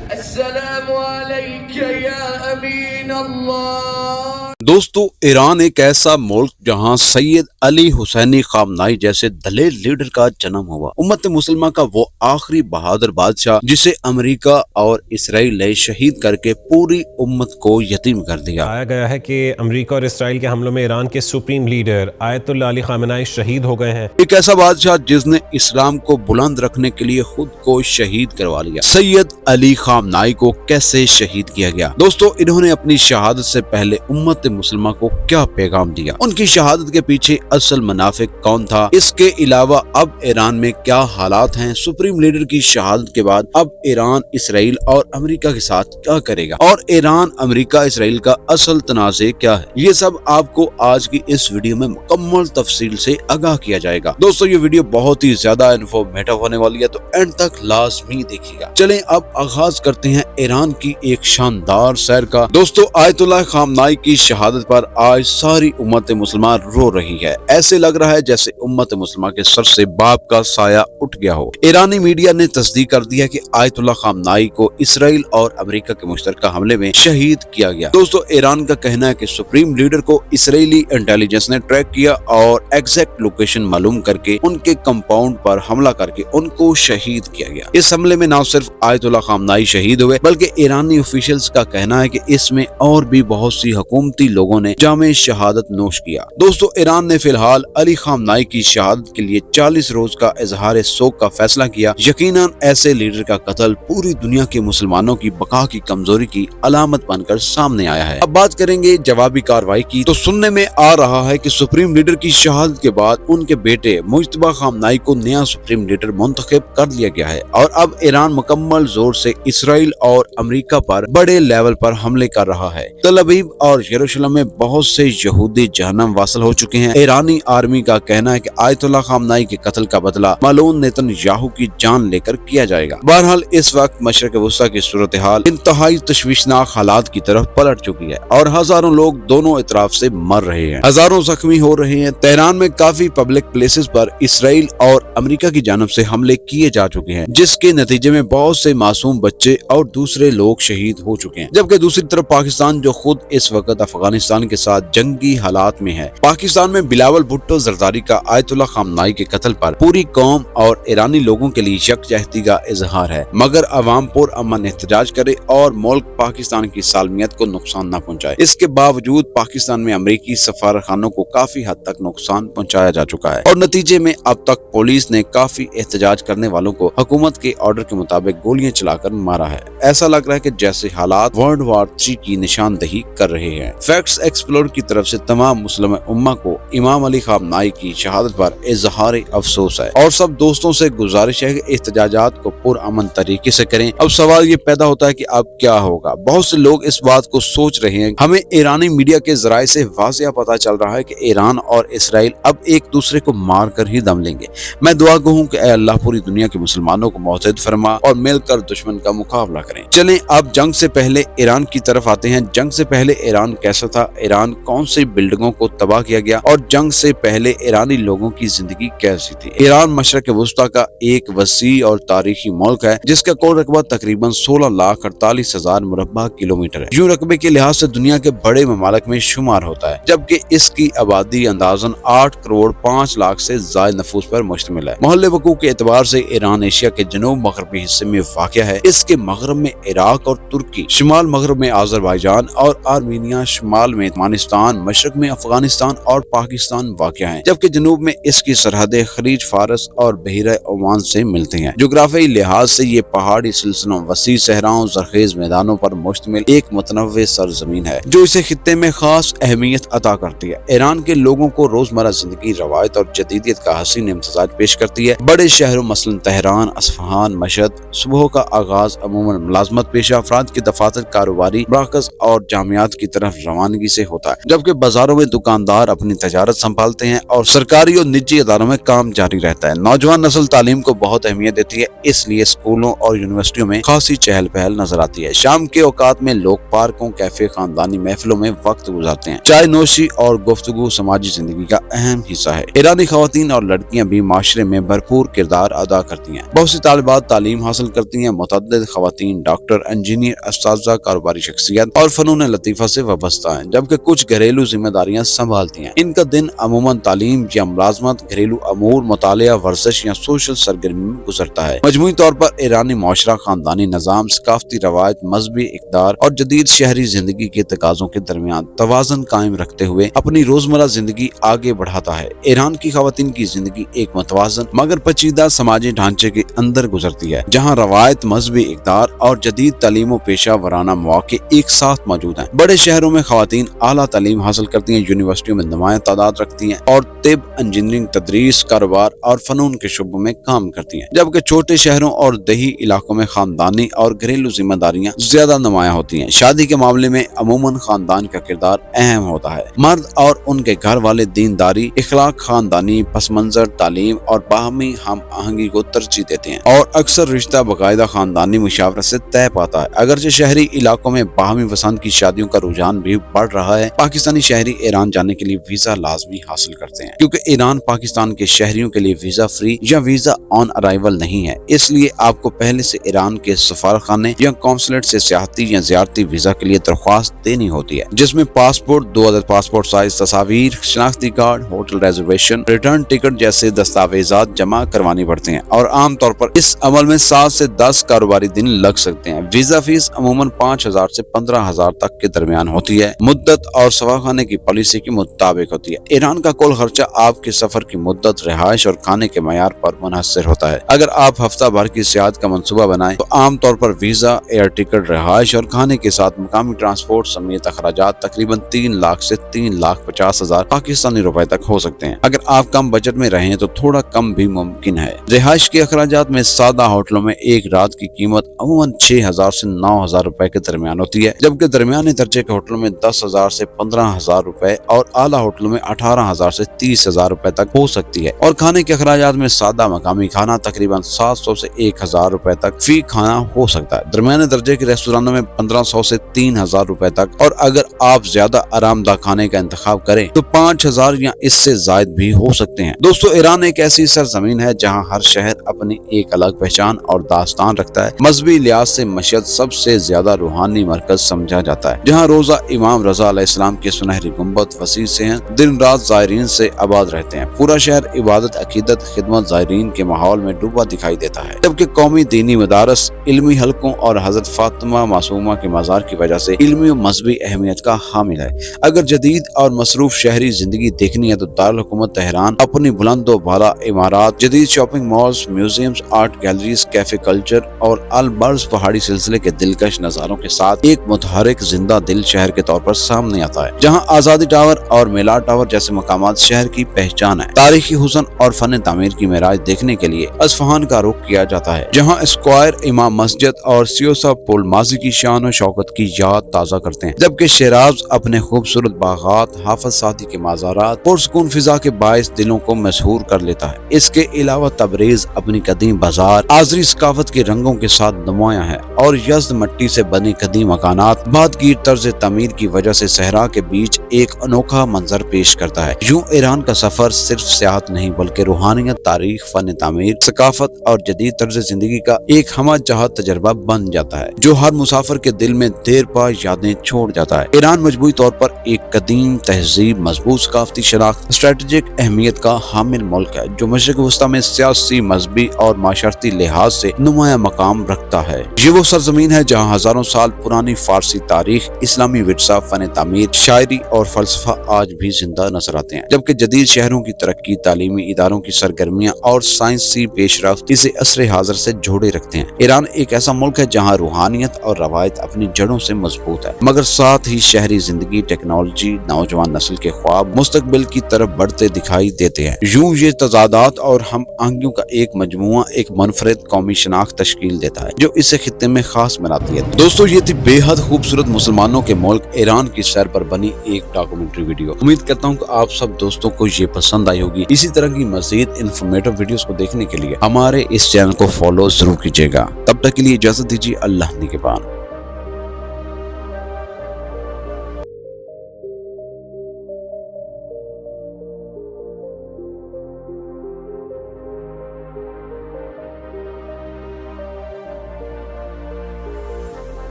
السلام عليك يا أمين الله. دوستو، ایران ایک ایسا ملک جہاں سید علی حسینی خامنائی جیسے دلیر لیڈر کا جنم ہوا۔ امت مسلمہ کا وہ آخری بہادر بادشاہ جسے امریکہ اور اسرائیل نے شہید کر کے پوری امت کو یتیم کر دیا۔ آیا گیا ہے کہ امریکہ اور اسرائیل کے حملوں میں ایران کے سپریم لیڈر آیت اللہ علی خامنائی شہید ہو گئے ہیں۔ ایک ایسا بادشاہ جس نے اسلام کو بلند رکھنے کے لیے خود کو شہید کروا لیا۔ سید علی خامنائی کو کیسے شہید کیا گیا؟ دوستو، انہوں نے اپنی شہادت سے پہلے امت مسلمہ کو کیا پیغام دیا؟ ان کی شہادت کے پیچھے اصل منافق کون تھا؟ اس کے علاوہ اب ایران میں کیا حالات ہیں؟ سپریم لیڈر کی شہادت کے بعد اب ایران اسرائیل اور امریکہ کے ساتھ کیا کرے گا؟ اور ایران امریکہ اسرائیل کا اصل تنازع کیا ہے؟ یہ سب آپ کو آج کی اس ویڈیو میں مکمل تفصیل سے آگاہ کیا جائے گا۔ دوستو، یہ ویڈیو بہت ہی زیادہ انفارمیٹو ہونے والی ہے، تو اینڈ تک لازمی دیکھیے گا۔ چلیں اب آغاز کرتے ہیں ایران کی ایک شاندار سیر کا۔ دوستو، آیت اللہ خامنائی کی شہادت پر آج ساری امت مسلمہ رو رہی ہے۔ ایسے لگ رہا ہے جیسے امت مسلمہ کے سر سے باپ کا سایہ اٹھ گیا ہو۔ ایرانی میڈیا نے تصدیق کر دیا کہ آیت اللہ خامنائی کو اسرائیل اور امریکہ کے مشترکہ حملے میں شہید کیا گیا۔ دوستو، ایران کا کہنا ہے کہ سپریم لیڈر کو اسرائیلی انٹیلیجنس نے ٹریک کیا اور ایگزیکٹ لوکیشن معلوم کر کے ان کے کمپاؤنڈ پر حملہ کر کے ان کو شہید کیا گیا۔ اس حملے میں نہ صرف آیت اللہ خامنائی شہید ہوئے بلکہ ایرانی آفیشلز کا کہنا ہے کہ اس میں اور بھی بہت سی حکومتی لوگوں نے جامع شہادت نوش کیا۔ دوستو، ایران نے فی الحال علی خامنائی کی شہادت کے لیے 40 روز کا اظہار سوگ کا فیصلہ کیا۔ یقیناً ایسے لیڈر کا قتل پوری دنیا کے مسلمانوں کی بقا کی کمزوری کی علامت بن کر سامنے آیا ہے۔ اب بات کریں گے جوابی کارروائی کی، تو سننے میں آ رہا ہے کہ سپریم لیڈر کی شہادت کے بعد ان کے بیٹے مجتبی خامنائی کو نیا سپریم لیڈر منتخب کر لیا گیا ہے، اور اب ایران مکمل زور سے اسرائیل اور امریکہ پر بڑے لیول پر حملے کر رہا ہے۔ تل ابیب اور یروشلم میں بہت سے یہودی جہنم واصل ہو چکے ہیں۔ ایرانی آرمی کا کہنا ہے کہ آیت اللہ خامنائی کے قتل کا بدلہ ملعون نیتن یاہو کی جان لے کر کیا جائے گا۔ بہرحال اس وقت مشرق وسطیٰ کی صورتحال انتہائی تشویشناک حالات کی طرف پلٹ چکی ہے اور ہزاروں لوگ دونوں اطراف سے مر رہے ہیں، ہزاروں زخمی ہو رہے ہیں۔ تہران میں کافی پبلک پلیسز پر اسرائیل اور امریکہ کی جانب سے حملے کیے جا چکے ہیں، جس کے نتیجے میں بہت سے معصوم بچے اور دوسرے لوگ شہید ہو چکے ہیں، جبکہ دوسری طرف پاکستان جو خود اس وقت افغانستان کے ساتھ جنگی حالات میں ہے۔ پاکستان میں بلاول بھٹو زرداری کا آیت اللہ خامنائی کے قتل پر پوری قوم اور ایرانی لوگوں کے لیے یکجہتی کا اظہار ہے، مگر عوام پر امن احتجاج کرے اور ملک پاکستان کی سالمیت کو نقصان نہ پہنچائے۔ اس کے باوجود پاکستان میں امریکی سفارتخانوں کو کافی حد تک نقصان پہنچایا جا چکا ہے، اور نتیجے میں اب تک پولیس نے کافی احتجاج کرنے والوں کو حکومت کے آرڈر کے مطابق گولیاں چلا کر مارا ہے۔ ایسا لگ رہا ہے کہ جیسے حالات ورلڈ وار 3 کی نشاندہی کر رہے ہیں۔ فیکٹس ایکسپلور کی طرف سے تمام مسلم امہ کو امام علی خامنائی کی شہادت پر اظہار افسوس ہے، اور سب دوستوں سے گزارش ہے کہ احتجاجات کو پرامن طریقے سے کریں۔ اب سوال یہ پیدا ہوتا ہے کہ اب کیا ہوگا؟ بہت سے لوگ اس بات کو سوچ رہے ہیں۔ ہمیں ایرانی میڈیا کے ذرائع سے واضح پتہ چل رہا ہے کہ ایران اور اسرائیل اب ایک دوسرے کو مار کر ہی دم لیں گے۔ میں دعا گو ہوں کہ اے اللہ پوری دنیا کے مسلمانوں کو متحد فرما اور مل کر دشمن کا مقابلہ کریں۔ چلیں اب جنگ سے پہلے ایران کی طرف آتے ہیں۔ جنگ سے پہلے ایران کیسا تھا؟ ایران کون سی بلڈنگوں کو تباہ کیا گیا، اور جنگ سے پہلے ایرانی لوگوں کی زندگی کیسی تھی؟ ایران مشرق وسطیٰ کا ایک وسیع اور تاریخی ملک ہے جس کا کل رقبہ تقریباً 16,48,000 مربع کلومیٹر ہے۔ یوں رقبے کے لحاظ سے دنیا کے بڑے ممالک میں شمار ہوتا ہے، جبکہ اس کی آبادی اندازاً 8,05,00,000 سے زائد نفوس پر مشتمل ہے۔ محل وقوع کے اعتبار سے ایران ایشیا کے جنوب مغربی حصے میں واقع ہے۔ اس کے مغرب میں عراق اور ترکی، شمال مغرب میں آذربائیجان اور آرمینیا، شمال میں ترکمانستان، مشرق میں افغانستان اور پاکستان واقع ہیں، جبکہ جنوب میں اس کی سرحدیں خلیج فارس اور بحیرہ عمان سے ملتی ہیں۔ جغرافیائی لحاظ سے یہ پہاڑی سلسلوں، وسیع صحراؤں، زرخیز میدانوں پر مشتمل ایک متنوع سرزمین ہے جو اسے خطے میں خاص اہمیت عطا کرتی ہے۔ ایران کے لوگوں کو روزمرہ زندگی، روایت اور جدیدیت کا حسین امتزاج پیش کرتی ہے۔ بڑے شہروں مثلاً تہران، اصفہان، مشہد، صبح کا آغاز عموماً ملازمت پیشہ افراد کے دفاتر، کاروباری مراکز اور جامعات کی طرف روانگی سے ہوتا ہے، جبکہ بازاروں میں دکاندار اپنی تجارت سنبھالتے ہیں اور سرکاری اور نجی اداروں میں کام جاری رہتا ہے۔ نوجوان نسل تعلیم کو بہت اہمیت دیتی ہے، اس لیے اسکولوں اور یونیورسٹیوں میں خاصی چہل پہل نظر آتی ہے۔ شام کے اوقات میں لوگ پارکوں، کیفے، خاندانی محفلوں میں وقت گزارتے ہیں۔ چائے نوشی اور گفتگو سماجی زندگی کا اہم حصہ ہے۔ ایرانی خواتین اور لڑکیاں بھی معاشرے میں بھرپور کردار ادا کرتی ہیں۔ بہت سی طالبات تعلیم حاصل کرتی ہیں۔ متعدد خواتین صالحین، ڈاکٹر، انجینئر، اساتذہ، کاروباری شخصیت اور فنون لطیفہ سے وابستہ ہیں، جبکہ کچھ گھریلو ذمہ داریاں سنبھالتی ہیں۔ ان کا دن عموماً تعلیم یا ملازمت، گھریلو امور، مطالعہ، ورزش یا سوشل سرگرمی میں گزرتا ہے۔ مجموعی طور پر ایرانی معاشرہ خاندانی نظام، ثقافتی روایت، مذہبی اقدار اور جدید شہری زندگی کے تقاضوں کے درمیان توازن قائم رکھتے ہوئے اپنی روزمرہ زندگی آگے بڑھاتا ہے۔ ایران کی خواتین کی زندگی ایک متوازن مگر پیچیدہ سماجی ڈھانچے کے اندر گزرتی ہے، جہاں روایت، مذہبی اقدار اور جدید تعلیم و پیشہ ورانہ مواقع ایک ساتھ موجود ہیں۔ بڑے شہروں میں خواتین اعلیٰ تعلیم حاصل کرتی ہیں، یونیورسٹیوں میں نمایاں تعداد رکھتی ہیں اور طب، انجینئرنگ، تدریس، کاروبار اور فنون کے شعبوں میں کام کرتی ہیں، جبکہ چھوٹے شہروں اور دیہی علاقوں میں خاندانی اور گھریلو ذمہ داریاں زیادہ نمایاں ہوتی ہیں۔ شادی کے معاملے میں عموماً خاندان کا کردار اہم ہوتا ہے۔ مرد اور ان کے گھر والے دینداری، اخلاق، خاندانی پس منظر، تعلیم اور باہمی ہم آہنگی کو ترجیح دیتے ہیں، اور اکثر رشتہ باقاعدہ خاندانی مشاورت سے طے پاتا ہے۔ اگرچہ شہری علاقوں میں باہمی پسند کی شادیوں کا رجحان بھی بڑھ رہا ہے، پاکستانی شہری ایران جانے کے لیے ویزا لازمی حاصل کرتے ہیں، کیونکہ ایران پاکستان کے شہریوں کے لیے ویزا فری یا ویزا آن ارائیول نہیں ہے۔ اس لیے آپ کو پہلے سے ایران کے سفارتخانے یا قونصلیٹ سے سیاحتی یا زیارتی ویزا کے لیے درخواست دینی ہوتی ہے، جس میں پاسپورٹ، 2 عدد پاسپورٹ سائز تصاویر، شناختی card, hotel reservation, return ticket جیسے دستاویزات جمع کروانی پڑتے ہیں، اور عام طور پر اس عمل میں 7 سے 10 کاروباری دن لگ سکتے ہیں۔ ویزا فیس عموماً 5,000 سے 15,000 تک کے درمیان ہوتی ہے، مدت اور سفارتخانے کی پالیسی کے مطابق ہوتی ہے۔ ایران کا کل خرچہ آپ کے سفر کی مدت، رہائش اور کھانے کے معیار پر منحصر ہوتا ہے۔ اگر آپ ہفتہ بھر کی سیاحت کا منصوبہ بنائیں تو عام طور پر ویزا، ایئر ٹکٹ، رہائش اور کھانے کے ساتھ مقامی ٹرانسپورٹ سمیت اخراجات تقریباً 3 لاکھ سے 3,50,000 پاکستانی روپے تک ہو سکتے ہیں۔ اگر آپ کم بجٹ میں رہیں تو تھوڑا کم بھی ممکن ہے۔ رہائش کے اخراجات میں سادہ ہوٹلوں میں ایک رات کی قیمت عموماً 6,000 سے 9,000 روپے کے درمیان ہوتی ہے، جبکہ درمیانے درجے کے ہوٹلوں میں 10,000 سے 15,000 روپے اور اعلیٰ ہوٹلوں میں 18,000 سے 30,000 روپے تک ہو سکتی ہے۔ اور کھانے کے اخراجات میں سادہ مقامی کھانا تقریباً 700 سے 1,000 روپے تک فی کھانا ہو سکتا ہے۔ درمیانے درجے کے ریستورانوں میں 1,500 سے 3,000 روپے تک، اور اگر آپ زیادہ آرام دہ کھانے کا انتخاب کریں تو 5,000 یا اس سے زائد بھی ہو سکتے ہیں۔ دوستو، ایران ایک ایسی سرزمین ہے جہاں ہر شہر اپنی ایک الگ پہچان اور داستان رکھتا ہے۔ مذہبی لحاظ سے مشہد سب سے زیادہ روحانی مرکز سمجھا جاتا ہے، جہاں روزہ امام رضا علیہ السلام کے سنہری گنبد وسیع سے ہیں، دن رات زائرین سے آباد رہتے ہیں۔ پورا شہر عبادت، عقیدت، خدمت، زائرین کے ماحول میں ڈوبا دکھائی دیتا ہے، جبکہ قومی دینی مدارس، علمی حلقوں اور حضرت فاطمہ معصومہ کے مزار کی وجہ سے علمی و مذہبی اہمیت کا حامل ہے۔ اگر جدید اور مصروف شہری زندگی دیکھنی ہے تو دارالحکومت تہران اپنی بلند و بالا عمارات، جدید shopping malls, museums, art galleries, cafe culture اور البرز پہاڑی سلسلے کے دلکش نظاروں کے ساتھ ایک متحرک زندہ دل شہر کے طور پر سامنے آتا ہے، جہاں آزادی ٹاور اور میلاد ٹاور جیسے مقامات شہر کی پہچان ہے۔ تاریخی حسن اور فن تعمیر کی معراج دیکھنے کے لیے اصفہان کا رخ کیا جاتا ہے، جہاں اسکوائر، امام مسجد اور سیوسا پل ماضی کی شان و شوکت کی یاد تازہ کرتے ہیں، جبکہ شیراز اپنے خوبصورت باغات، حافظ سعدی کے مزارات، پرسکون فضا کے باعث دلوں کو مسحور کر لیتا ہے۔ اس کے علاوہ تبریز اپنی قدیم بازار، آذری ثقافت کے رنگوں کے ساتھ نمایاں ہے، اور یزد مٹی سے بنے قدیم مکانات بعدگیر طرز تعمیر کی وجہ سے صحرا کے بیچ ایک انوکھا منظر پیش کرتا ہے۔ یوں ایران کا سفر صرف سیاحت نہیں بلکہ روحانیت، تاریخ، فن تعمیر، ثقافت اور جدید طرز زندگی کا ایک ہمہ جہت تجربہ بن جاتا ہے، جو ہر مسافر کے دل میں دیر پا یادیں چھوڑ جاتا ہے۔ ایران مجموعی طور پر ایک قدیم تہذیب، مضبوط ثقافتی شناخت، اسٹریٹجک اہمیت کا حامل ملک ہے، جو مشرق وسطیٰ میں سیاسی، مذہبی اور معاشرتی لحاظ سے نمایاں مقام رکھتا ہے۔ یہ وہ سرزمین ہے جہاں ہزاروں سال پرانی فارسی تاریخ، اسلامی ورثہ، فن تعمیر، شاعری اور فلسفہ آج بھی زندہ نظر آتے ہیں، جبکہ جدید شہروں کی ترقی، تعلیمی اداروں کی سرگرمیاں اور سائنسی پیش رفت اسے عصر حاضر سے جوڑے رکھتے ہیں۔ ایران ایک ایسا ملک ہے جہاں روحانیت اور روایت اپنی جڑوں سے مضبوط ہے، مگر ساتھ ہی شہری زندگی، ٹیکنالوجی، نوجوان نسل کے خواب مستقبل کی طرف بڑھتے دکھائی دیتے ہیں۔ یوں یہ تضادات اور ہم آہنگیوں کا ایک مجموعہ ایک منفرد قومی شناخت تشکیل دیتا ہے، جو اسے خطے میں خاص بناتی ہے۔ دوستو، یہ تھی بے حد خوبصورت مسلمانوں کے ملک ایران کی سیر پر بنی ایک ڈاکومنٹری ویڈیو۔ امید کرتا ہوں کہ آپ سب دوستوں کو یہ پسند آئی ہوگی۔ اسی طرح کی مزید انفارمیٹو ویڈیوز کو دیکھنے کے لیے ہمارے اس چینل کو فالو ضرور کیجیے گا۔ تب تک کے لیے اجازت دیجیے، اللہ نگہبان۔